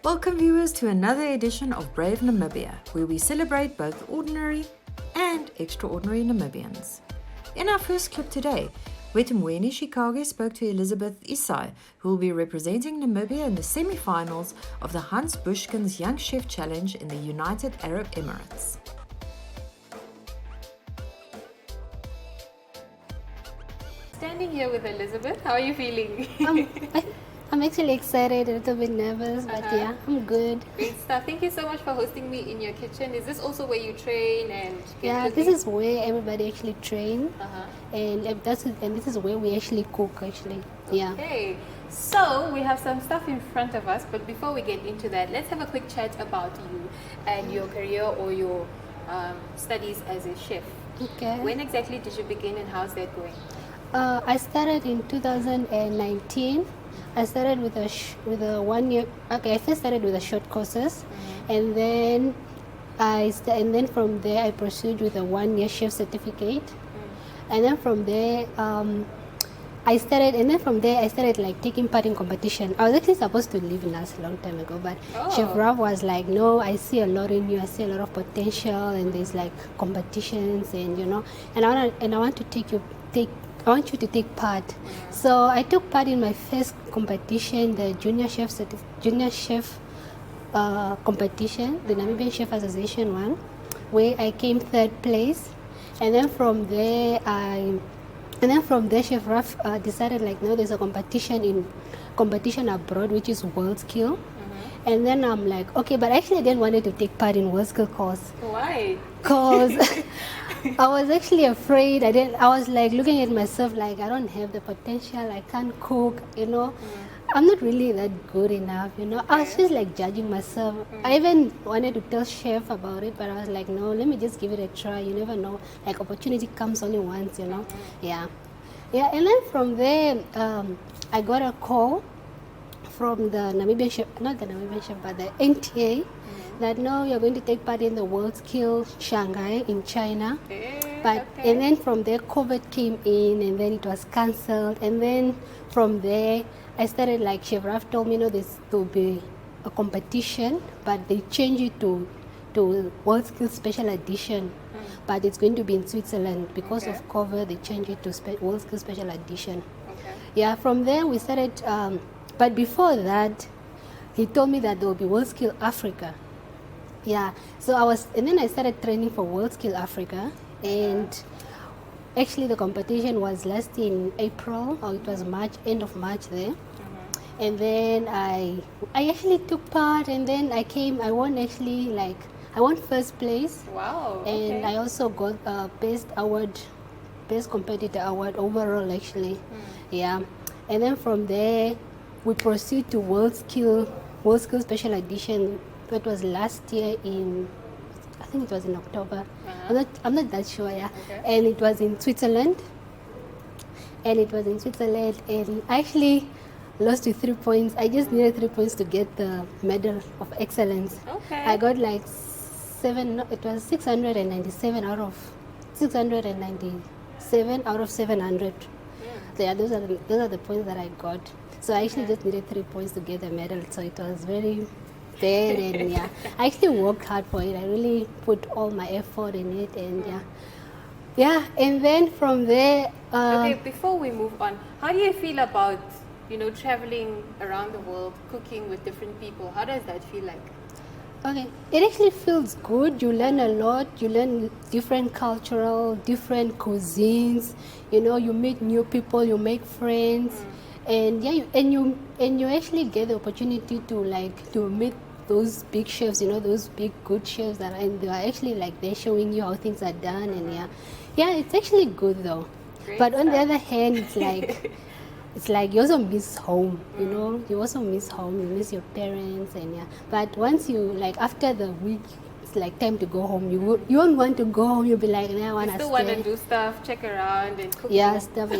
Welcome viewers to another edition of Brave Namibia, where we celebrate both ordinary and extraordinary Namibians. In our first clip today, Wetumweni Shikage spoke to Elizabeth Isai, who will be representing Namibia in the semi-finals of the Hans Bushkin's Young Chef Challenge in the United Arab Emirates. Standing here with Elizabeth, how are you feeling? I'm actually excited, a little bit nervous, but yeah, I'm good. Great stuff. Thank you so much for hosting me in your kitchen. Is this also where you train and Yeah, this is where everybody actually trains, and this is where we actually cook actually. Yeah. Okay, so we have some stuff in front of us, but before we get into that, let's have a quick chat about you and your career or your studies as a chef. Okay. When exactly did you begin and how's that going? I started in 2019. I started with a 1 year. Okay, I first started with the short courses, and then from there I pursued with a 1 year chef certificate, and then from there I started like taking part in competition. I was actually supposed to leave NAS a long time ago, but Chef Rav was like, no, I see a lot in you. I see a lot of potential, and there's like competitions, and I want you to take part. So I took part in my first competition, the junior chef competition, the Namibian Chef Association one, where I came third place. And then from there, Chef Raf decided like, no, there's a competition abroad, which is World Skill. And then I'm like, okay, but actually I didn't want to take part in World Skill course. Why? Because I was actually afraid. I was like looking at myself like, I don't have the potential. I can't cook, I'm not really that good enough, I was just like judging myself. I even wanted to tell chef about it, but I was like, no, let me just give it a try. You never know, like opportunity comes only once, Yeah. And then from there, I got a call from the Namibian chef, not the Namibian chef, but the NTA, that no, you're going to take part in the World Skill Shanghai in China. And then from there, COVID came in, and then it was cancelled. And then from there, I started like Chef Raf told me, this will be a competition, but they changed it to World Skill Special Edition. But it's going to be in Switzerland because of COVID. They changed it to World Skill Special Edition. Yeah, from there we started. But before that, he told me that there will be World Skill Africa. Yeah, and then I started training for World Skill Africa, and actually the competition was last in April, or it was March, end of March there. And then I actually took part, and then I won first place. Wow. And I also got a best competitor award overall actually. Yeah, and then from there, we proceed to World Skill Special Edition. That was last year I think it was in October. I'm not that sure, yeah. And it was in Switzerland. And I actually lost with 3 points. I just needed 3 points to get the Medal of Excellence. I got like 697 out of 700. Yeah, those are the points that I got. So I actually just needed 3 points to get the medal. So it was very bad, and yeah, I actually worked hard for it. I really put all my effort in it, and yeah. And then from there. Okay, before we move on, how do you feel about traveling around the world, cooking with different people? How does that feel like? Okay, it actually feels good. You learn a lot. You learn different different cuisines. You meet new people. You make friends. And you actually get the opportunity to meet those big chefs, those big good chefs and they are actually like they're showing you how things are done, and it's actually good though. Great but on stuff. the other hand, it's like you also miss home, you also miss home, you miss your parents, and but once you after the week, it's like time to go home. You won't want to go home. You'll be like, I want to stay. Still want to do stuff, check around and cook. Stuff.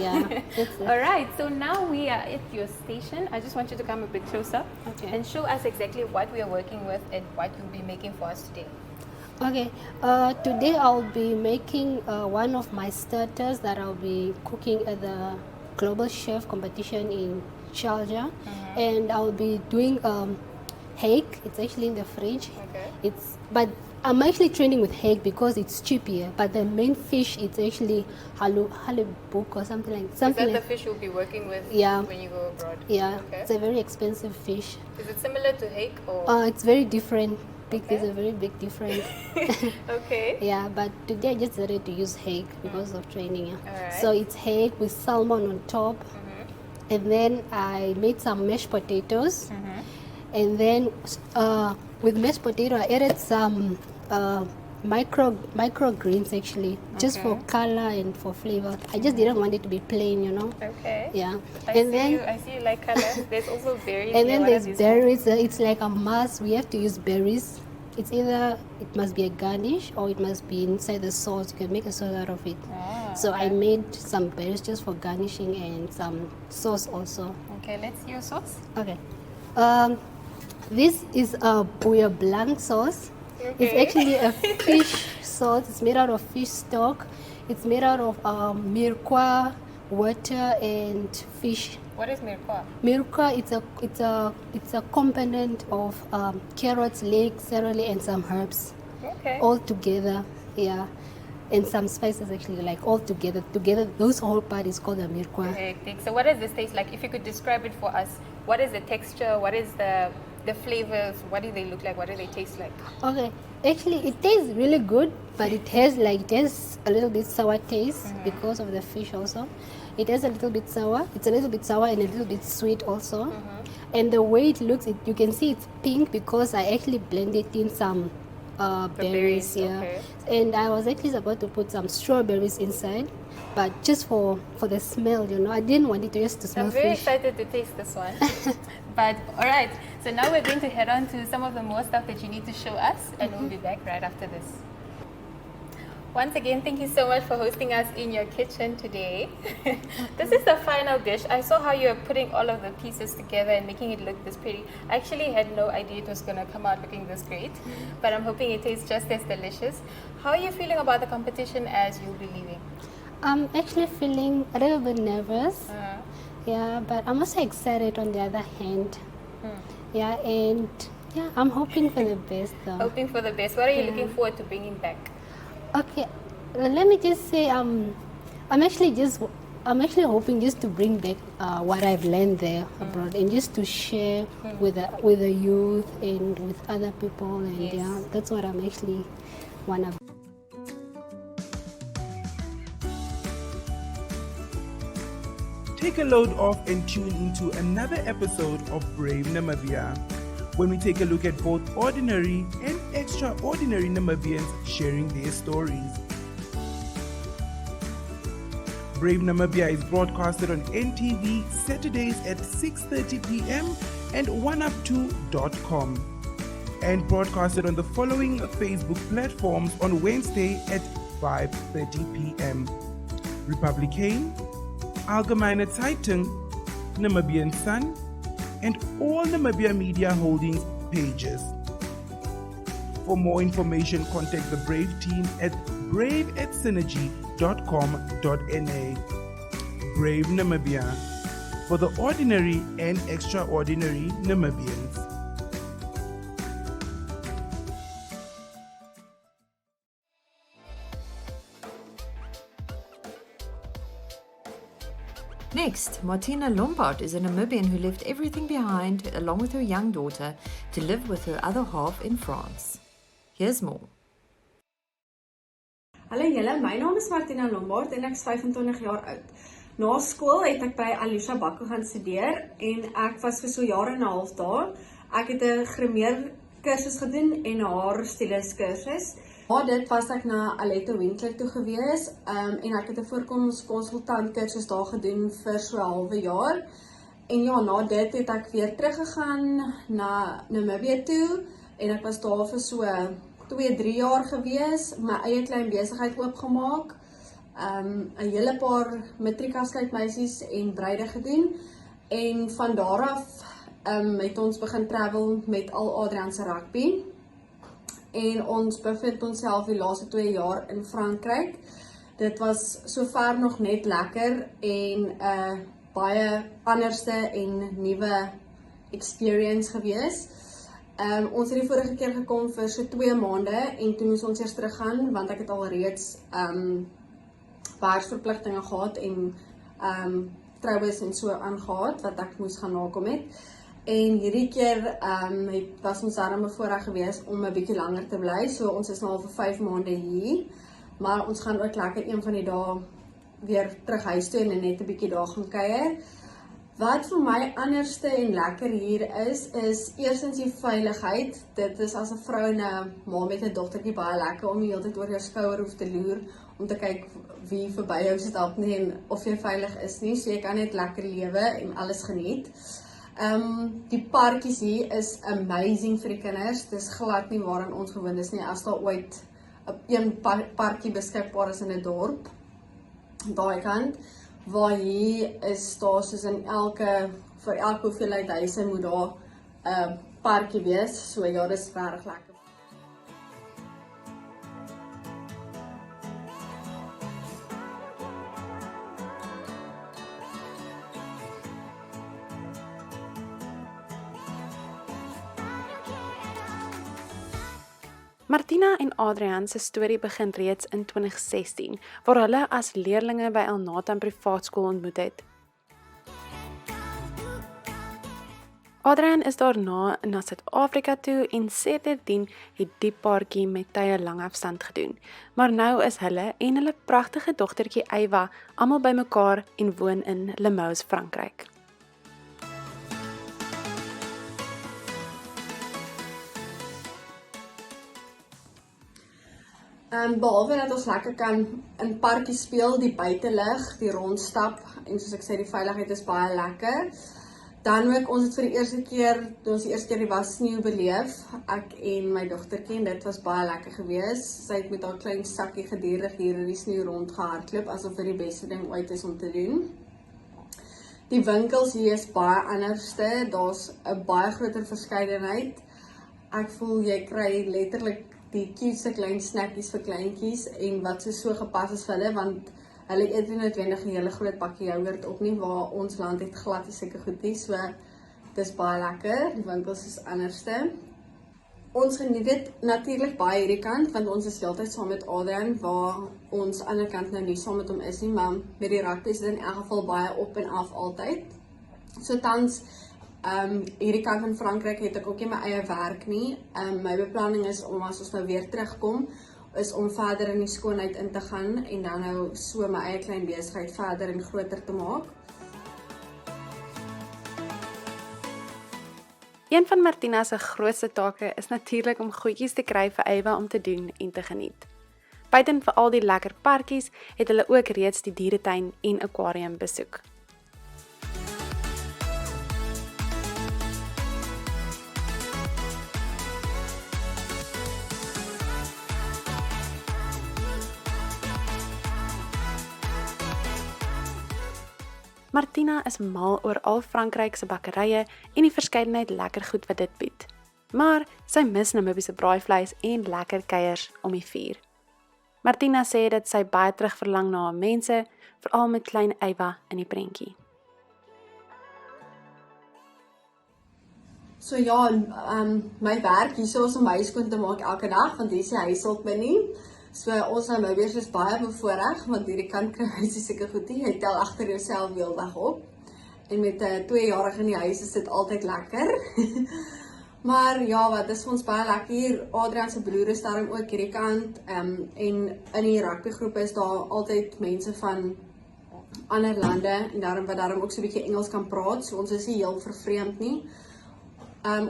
All right, so now we are at your station. I just want you to come a bit closer and show us exactly what we are working with and what you'll be making for us today. Okay, today I'll be making one of my starters that I'll be cooking at the Global Chef competition in Sharjah, and I'll be doing hake. It's actually in the fridge. Okay. But I'm actually training with hake because it's cheap here. But the main fish, it's actually halibut or something like Is that the like. fish you'll be working with Yeah. when you go abroad? Yeah, Okay. it's a very expensive fish. Is it similar to hake or? It's very different. There's Okay. a very big difference. Okay. Yeah, but today I just decided to use hake because of training. Yeah. Alright. So it's hake with salmon on top, and then I made some mashed potatoes, and then with mashed potato I added some microgreens actually, just for color and for flavor. I just didn't want it to be plain, Okay. Yeah, I see you like color. There's also berries. and here. then What are there's these berries. It's like a must. We have to use berries. It's either it must be a garnish or it must be inside the sauce. You can make a sauce out of it. Ah, So I made some berries just for garnishing and some sauce also. for? Okay, let's see your sauce. Okay. This is a bouillon blanc sauce. It's Okay. actually a fish sauce. It's made out of fish stock. It's made out of mirepoix, water, and fish. What is mirepoix? Mirepoix, it's a component of carrots, leek, celery, and some herbs, Okay. all together. Yeah, and some spices actually, like all together. Those whole part is called a mirepoix. Hectic. So what does this taste like? If you could describe it for us, what is the texture? What is the flavors? What do they look like? What do they taste like? Okay, actually, it tastes really good, but it has a little bit sour taste because of the fish also. It has a little bit sour. It's a little bit sour and a little bit sweet also. And the way it looks, you can see it's pink because I actually blended in some berries berries, here. okay. And I was actually about to put some strawberries inside, but just for the smell, I didn't want it just to smell I'm very fish. excited to taste this one. But all right, so now we're going to head on to some of the more stuff that you need to show us, and we'll be back right after this. Once again, thank you so much for hosting us in your kitchen today. This is the final dish. I saw how you're putting all of the pieces together and making it look this pretty. I actually had no idea it was going to come out looking this great, but I'm hoping it tastes just as delicious. How are you feeling about the competition as you'll be leaving? I'm actually feeling a little bit nervous. Yeah, but I'm also excited on the other hand. Yeah, and yeah, I'm hoping for the best though. Hoping for the best. What are you looking forward to bringing back? Okay, let me just say I'm actually hoping just to bring back what I've learned there abroad and just to share with the youth and with other people, and Yes. yeah, that's what I'm actually wanna. Take a load off and tune into another episode of Brave Namibia, when we take a look at both ordinary and extraordinary Namibians sharing their stories. Brave Namibia is broadcasted on NTV Saturdays at 6:30 p.m. and oneup2.com, and broadcasted on the following Facebook platforms on Wednesday at 5:30 p.m. Republican, Allgemeine Zeitung, Namibian Sun, and all Namibia Media Holdings pages. For more information, contact the Brave team at brave@synergy.com.na. Brave Namibia, for the ordinary and extraordinary Namibians. Next, Martina Lombard is a Namibian who left everything behind along with her young daughter to live with her other half in France. Here's more. Hallo julle, my naam is Martina Lombard en ek is 25 jaar oud. Na skool het ek by Alicia Bakko gaan studeer en ek was vir so jaar en 'n half daar. Ek het 'n grimeer kursus gedoen en 'n haarstylist kursus. Na dit was ek na Aletto Winkler toe gewees en ek het 'n voorkomingskonsultant kursus daar gedoen vir so 'n halwe jaar. En ja, na dit het ek weer teruggegaan na Namibië toe en ek was daar vir so 2-3 jaar gewees, my eie klein besigheid oopgemaak, 'n hele paar matriekafskeidmeisies en bruide gedoen en van daar af het ons begin travel met al Adrian se rugby. en ons bevind onsself die laaste 2 jaar in Frankryk. Dit was sover nog net lekker en baie anderste en nuwe experience gewees. Ons het die vorige keer gekom vir so 2 maande en toe moes ons eers teruggaan want ek het al reeds werksverpligtinge gehad en troues en so aangehad wat ek moes gaan nakom het. En hierdie keer was ons daarom bevoorreg gewees om 'n bietjie langer te bly. So ons is nou al vir 5 maande hier, maar ons gaan ook lekker een van die dae weer terug huis toe en net 'n bietjie daar gaan kuier. Wat vir my anderste en lekker hier is eerstens die veiligheid. Dit is as 'n vrou en 'n ma met 'n dogtertjie baie lekker om die hele tyd oor jou skouer hoef te loer om te kyk wie verby jou stap nie en of jy veilig is nie. So jy kan net lekker lewe en alles geniet. Die parkies hier is amazing vir die kinders. Dis glad nie waaraan ons gewoond is nie. As daar ooit een parkie beskikbaar is in 'n dorp, daai kant, waar hier is daar soos in vir elke hoeveelheid huise moet daar 'n parkie wees. So ja, dis regtig lekker. Martina en Adrian se storie begin reeds in 2016, waar hulle as leerlinge by El Nathan privaatskool ontmoet het. Adrian is daarna na Suid-Afrika toe en sedertdien het die paartjie met tye lang afstand gedoen. Maar nou is hulle en hulle pragtige dogtertjie Eva almal bymekaar en woon in Limoux, Frankryk. Behalwe dat ons lekker kan in parkies speel, die buitelug, die rondstap en soos ek sê, die veiligheid is baie lekker. Dan ook, ons het vir die eerste keer die wassneeu beleef, ek en my dogtertjie, en dit was baie lekker gewees. Sy het met haar klein sakkie gedurig hier in die sneeu rondgehardloop, asof dit die beste ding ooit is om te doen. Die winkels hier is baie anderste, daar's 'n baie groter verskeidenheid. Ek voel jy kry letterlik die cute klein snackies vir kleintjies en wat so gepas is vir hulle, want hulle eet nie noodwendig 'n hele groot pakkie yoghurt op nie, waar ons land het glad nie sulke goed nie, so dis baie lekker, die winkels is anderste. Ons geniet dit natuurlik baie hierdie kant, want ons is heeltyd saam met Adrian, waar ons ander kant nou nie saam met hom is nie, maar met die rugby is dit in elk geval baie op en af altyd. So tans, hierdie kant van Frankryk het ek ook nie my eie werk nie. My beplanning is om as ons nou weer terugkom, is om verder in die skoonheid in te gaan en dan nou so my eie klein besigheid verder en groter te maak. Een van Martina se grootste take is natuurlik om goedjies te kry vir Eva om te doen en te geniet. Buiten vir al die lekker parkies het hulle ook reeds die dieretuin en aquarium besoek. Martina is mal oor al Frankryk se bakkerye en die verskeidenheid lekker goed wat dit bied. Maar sy mis Namibiese braaivleis en lekker kuiers om die vuur. Martina sê dat sy baie terugverlang na haar mense, veral met klein Eva in die prentjie. So ja, my werk hierso is om huis skoon te maak elke dag, want hier is die huishulp by nie. So ons Namibiërs is baie bevoorreg, want hierdie kant kry hy seker goed nie. Hy tel agter jouself heeldag op. En met 'n 2-jarige in die huis is dit altyd lekker. Maar ja, wat is ons baie lekker hier. Adrian se broer is daarom ook hierdie kant. En in die rugbygroep is daar altyd mense van ander lande en daarom ook so 'n bietjie Engels kan praat. So ons is nie heel vervreemd nie.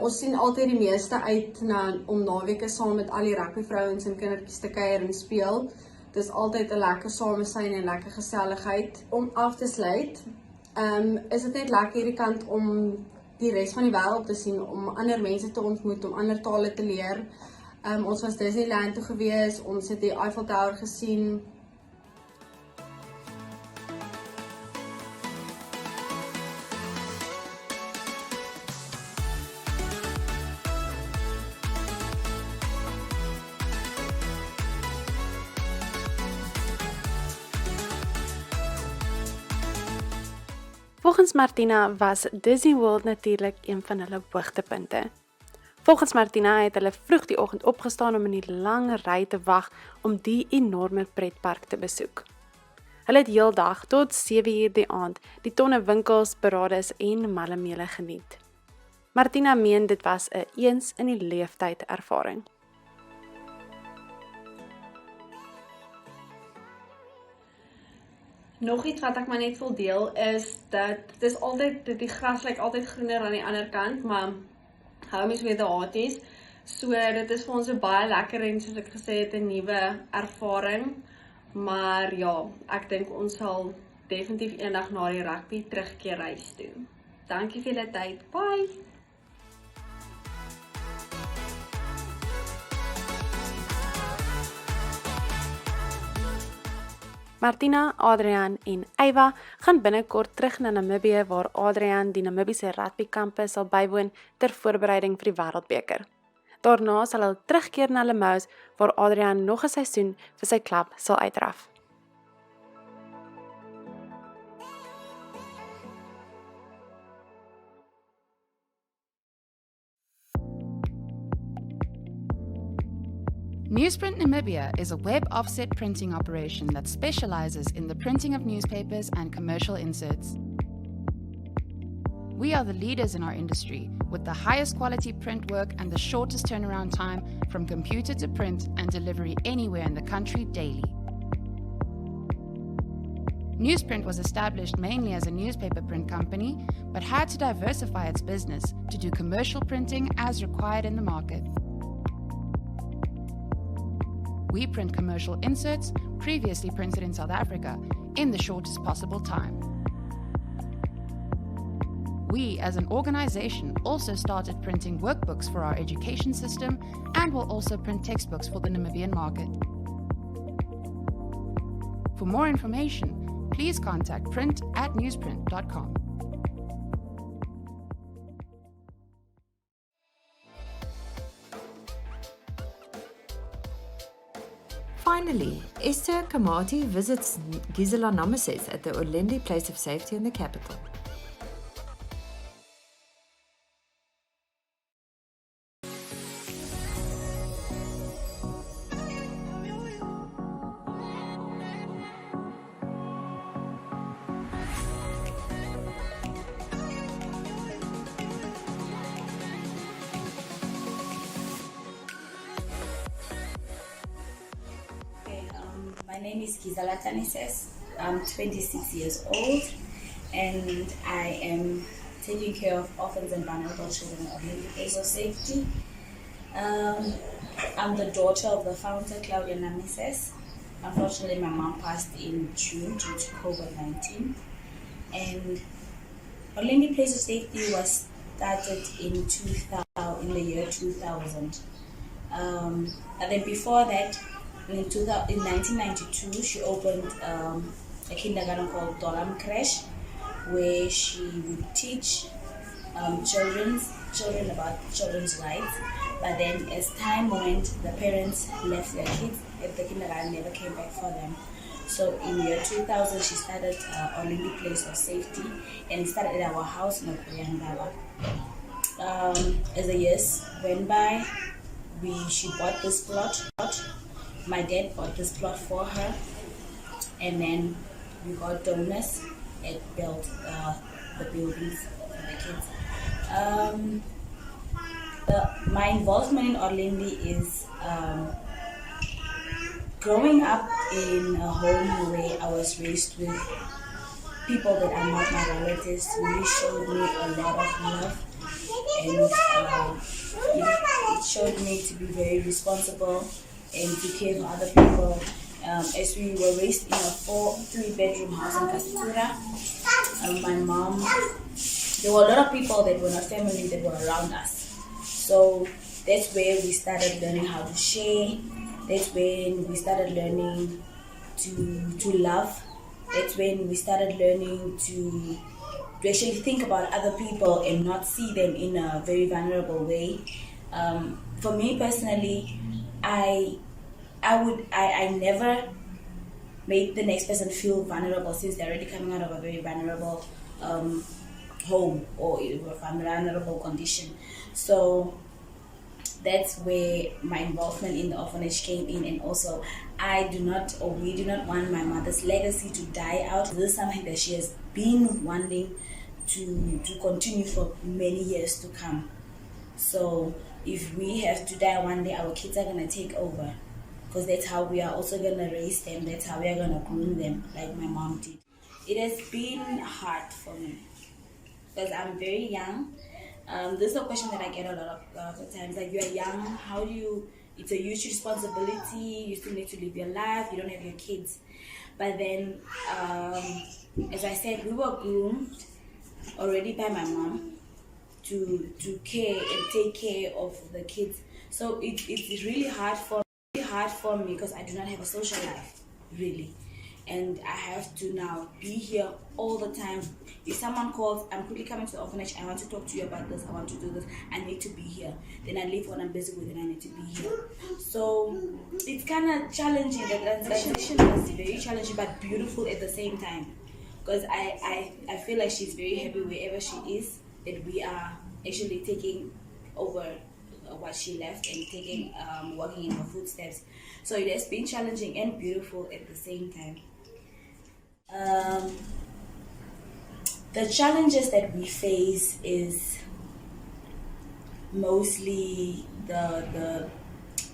Ons sien altyd die meeste uit om naweke saam met al die rugbyvrouens en kindertjies te kuier en speel. Dit is altyd 'n lekker samesyn en lekker geselligheid. Om af te sluit, is dit net lekker hierdie kant om die res van die wêreld te sien, om ander mense te ontmoet, om ander tale te leer. Ons was Disneyland toe gewees, ons het die Eiffel Tower gesien. Volgens Martina was Disney World natuurlik een van hulle hoogtepunte. Volgens Martina het hulle vroeg die oggend opgestaan om in die lang ry te wag om die enorme pretpark te besoek. Hulle het heeldag tot 7:00 die aand die tonne winkels, parades en mallemele geniet. Martina meen dit was 'n eens in die leeftyd ervaring. Nog iets wat ek maar net wil deel is dat die gras lyk altyd groener aan die ander kant, maar home is where the heart is. So dit is vir ons 'n baie lekker en soos ek gesê het 'n nuwe ervaring. Maar ja, ek dink ons sal definitief eendag na die rugby terugkeer huis toe. Dankie vir julle tyd. Bye. Martina, Adrian en Eva gaan binnekort terug na Namibië waar Adrian die Namibiese rugby kampus sal bywoon ter voorbereiding vir die Wêreldbeker. Daarna sal hulle terugkeer na Limous waar Adrian nog 'n seisoen vir sy klub sal uitraf. Newsprint Namibia is a web offset printing operation that specializes in the printing of newspapers and commercial inserts. We are the leaders in our industry with the highest quality print work and the shortest turnaround time from computer to print and delivery anywhere in the country daily. Newsprint was established mainly as a newspaper print company, but had to diversify its business to do commercial printing as required in the market. We print commercial inserts previously printed in South Africa in the shortest possible time. We, as an organization, also started printing workbooks for our education system and will also print textbooks for the Namibian market. For more information, please contact print@newsprint.com. Finally, Esther Kamati visits Gisella Namises at the Olendi Place of Safety in the capital. My name is Gisella Namises. I'm 26 years old and I am taking care of orphans and vulnerable children at Lombard Place of Safety. I'm the daughter of the founder, Claudia Namises. Unfortunately, my mom passed in June due to COVID-19. And Lombard Place of Safety was started in the year 2000. And then before that, in 1992, she opened a kindergarten called Dolam Crash, where she would teach children about children's rights. But then as time went, the parents left their kids at the kindergarten, never came back for them. So in year 2000, she started Lombard Place of Safety and started at our house in Okuyangaba. As the years went by, she bought this plot. My dad bought this plot for her, and then we got donors and built the buildings for the kids. My involvement in Olendi is growing up in a home where I was raised with people that are not my relatives really showed me a lot of love, and it showed me to be very responsible and to care for other people. As we were raised in a 3-bedroom house in Kasitura, my mom, there were a lot of people that were not family that were around us. So that's where we started learning how to share. That's when we started learning to love. That's when we started learning to actually think about other people and not see them in a very vulnerable way. For me personally, I never made the next person feel vulnerable since they're already coming out of a very vulnerable home or a vulnerable condition. So that's where my involvement in the orphanage came in, and also we do not want my mother's legacy to die out. This is something that she has been wanting to continue for many years to come. So if we have to die one day, our kids are gonna take over, because that's how we are also gonna raise them. That's how we are gonna groom them, like my mom did. It has been hard for me because I'm very young. This is a question that I get a lot of the times. Like, you are young, how do you? It's a huge responsibility. You still need to live your life. You don't have your kids. But then, as I said, we were groomed already by my mom to care and take care of the kids. So it's really hard for me because I do not have a social life, really. And I have to now be here all the time. If someone calls, I'm quickly coming to the orphanage, I want to talk to you about this, I want to do this, I need to be here. Then I leave what I'm busy with and I need to be here. So it's kind of challenging. The transition was very challenging but beautiful at the same time. Because I feel like she's very happy wherever she is, that we are actually taking over what she left and taking walking in her footsteps. So it has been challenging and beautiful at the same time. The challenges that we face is mostly the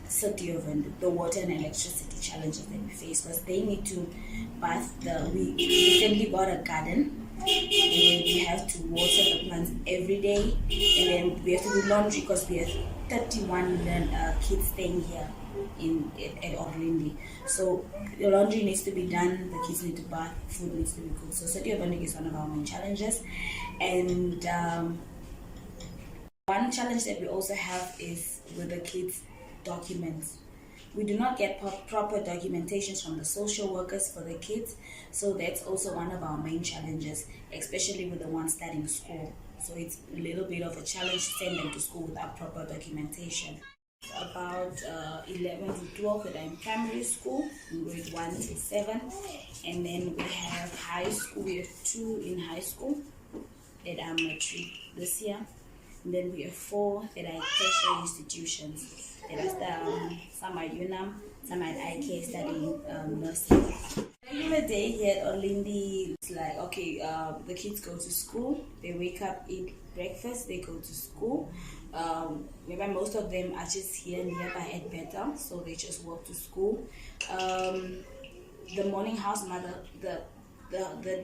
city of the water and electricity challenges that we face, because they need to bath we recently bought a garden and we have to water the plants every day, and then we have to do laundry because we have 31 kids staying here at Orlindi. So the laundry needs to be done, the kids need to bath, food needs to be cooked. So city of Orlindi is one of our main challenges. And one challenge that we also have is with the kids' documents. We do not get proper documentations from the social workers for the kids, so that's also one of our main challenges, especially with the ones starting school. So it's a little bit of a challenge to send them to school without proper documentation. About 11 to 12 that are in primary school, in grade 1 to 7, and then we have high school. We have 2 in high school that are matric this year, and then we have 4 that are tertiary institutions. Some are UNAM, some are at IK studying nursing. Regular day here at Orlindi, it's like, okay, the kids go to school, they wake up, eat breakfast, they go to school. Maybe most of them are just here nearby at Beta, so they just walk to school. The morning house mother, the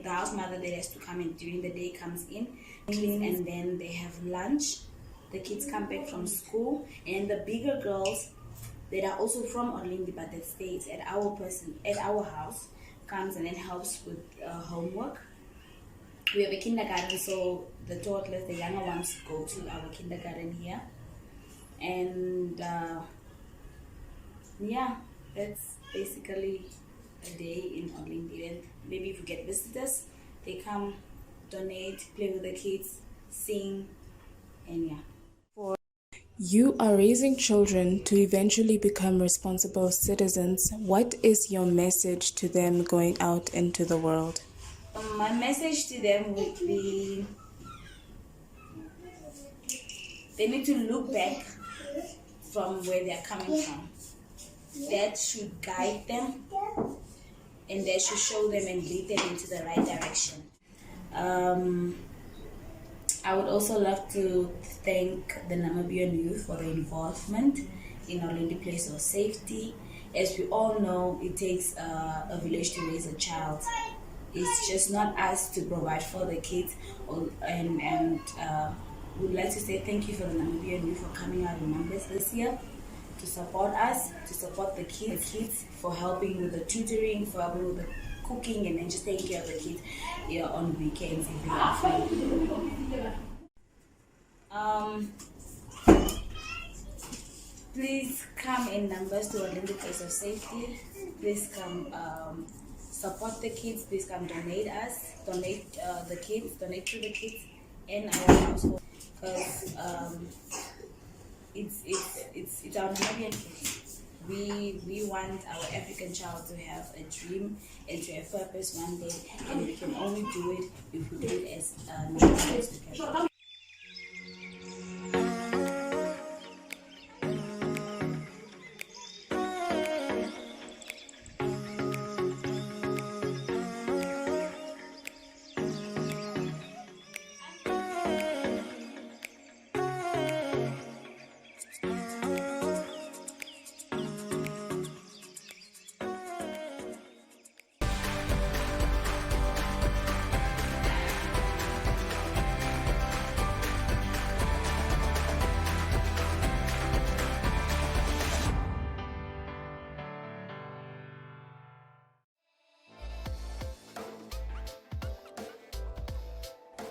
house mother that has to come in during the day comes in, and then they have lunch. The kids come back from school, and the bigger girls that are also from Orlindi but that stays at our house comes and then helps with homework. We have a kindergarten, so the toddlers, the younger ones, go to our kindergarten here. And yeah, that's basically a day in Orlindi. And maybe if we get visitors, they come, donate, play with the kids, sing, and yeah. You are raising children to eventually become responsible citizens. What is your message to them going out into the world? My message to them would be, they need to look back from where they are coming from. That should guide them, and that should show them and lead them into the right direction. I would also love to thank the Namibian youth for their involvement in Orlindi Place of Safety. As we all know, it takes a village to raise a child. It's just not us to provide for the kids, and we'd like to say thank you for the Namibian youth for coming out in numbers this year to support us, to support the kids, for helping with the tutoring, for helping with the cooking, and then just taking care of the kids on weekends if they are free. Please come in numbers to Orlindi Place of Safety. Please come support the kids. Please come donate the kids, donate to the kids and our household, because it's our Namibian kids. we want our African child to have a dream and to have purpose one day, and we can only do it if we do it as Namises together.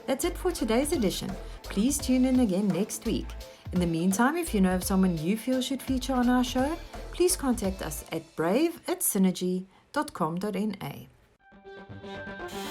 That's it for today's edition. Please tune in again next week. In the meantime, if you know of someone you feel should feature on our show, please contact us at brave@synergy.com.na.